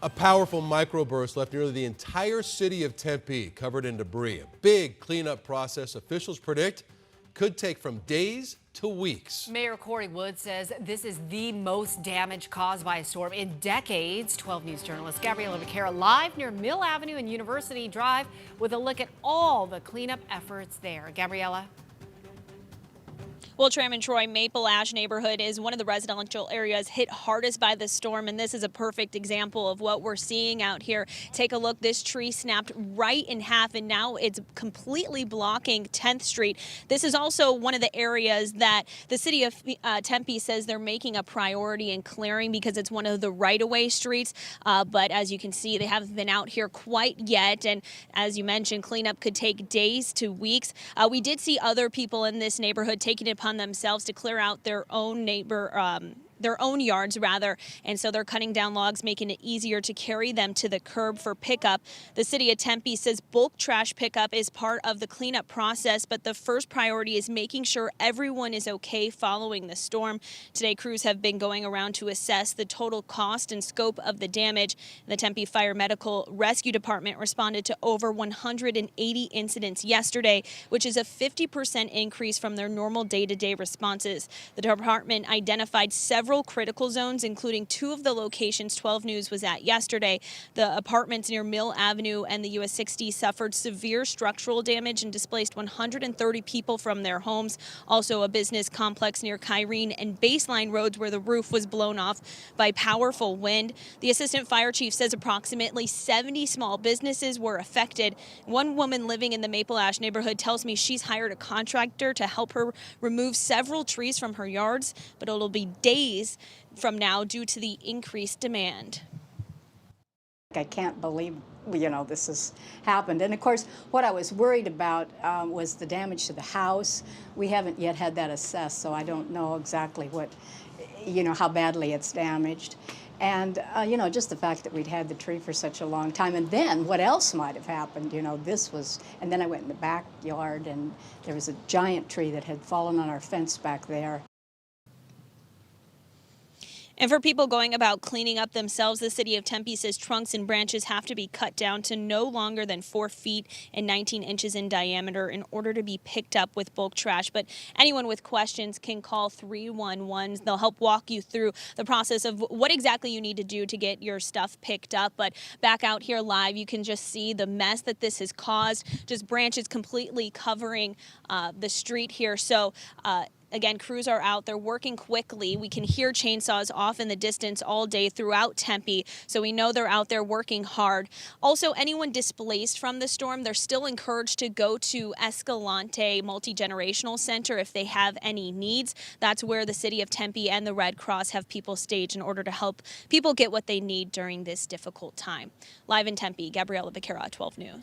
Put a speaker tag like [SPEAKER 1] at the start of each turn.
[SPEAKER 1] A powerful microburst left nearly the entire city of Tempe covered in debris. A big cleanup process officials predict could take from days to weeks.
[SPEAKER 2] Mayor Corey Wood says this is the most damage caused by a storm in decades. 12 News journalist Gabriella Vaquera live near Mill Avenue and University Drive with a look at all the cleanup efforts there. Gabriella.
[SPEAKER 3] Well, Tram Troy, Maple Ash neighborhood is one of the residential areas hit hardest by the storm, and this is a perfect example of what we're seeing out here. Take a look. This tree snapped right in half, and now it's completely blocking 10th Street. This is also one of the areas that the city of Tempe says they're making a priority in clearing because it's one of the right-of-way streets. But as you can see, they haven't been out here quite yet, and as you mentioned, cleanup could take days to weeks. We did see other people in this neighborhood taking it upon themselves to clear out their own their own yards rather, and so they're cutting down logs, making it easier to carry them to the curb for pickup. The city of Tempe says bulk trash pickup is part of the cleanup process, but the first priority is making sure everyone is okay following the storm. Today, crews have been going around to assess the total cost and scope of the damage. The Tempe Fire Medical Rescue Department responded to over 180 incidents yesterday, which is a 50% increase from their normal day-to-day responses. The department identified several critical zones, including two of the locations 12 News was at yesterday. The apartments near Mill Avenue and the US 60 suffered severe structural damage and displaced 130 people from their homes. Also, a business complex near Kyrene and Baseline roads where the roof was blown off by powerful wind. The assistant fire chief says approximately 70 small businesses were affected. One woman living in the Maple Ash neighborhood tells me she's hired a contractor to help her remove several trees from her yards, but it'll be days from now due to the increased demand.
[SPEAKER 4] I can't believe, this has happened. And of course, what I was worried about was the damage to the house. We haven't yet had that assessed, so I don't know exactly what, how badly it's damaged. And, just the fact that we'd had the tree for such a long time. And then what else might have happened, and then I went in the backyard and there was a giant tree that had fallen on our fence back there.
[SPEAKER 3] And for people going about cleaning up themselves, the city of Tempe says trunks and branches have to be cut down to no longer than 4 feet and 19 inches in diameter in order to be picked up with bulk trash. But anyone with questions can call 311. They'll help walk you through the process of what exactly you need to do to get your stuff picked up. But back out here live, you can just see the mess that this has caused. Just branches completely covering the street here. So, again, crews are out. They're working quickly. We can hear chainsaws off in the distance all day throughout Tempe, so we know they're out there working hard. Also, anyone displaced from the storm, they're still encouraged to go to Escalante Multi-Generational Center if they have any needs. That's where the city of Tempe and the Red Cross have people staged in order to help people get what they need during this difficult time. Live in Tempe, Gabriella Vaquera, 12 News.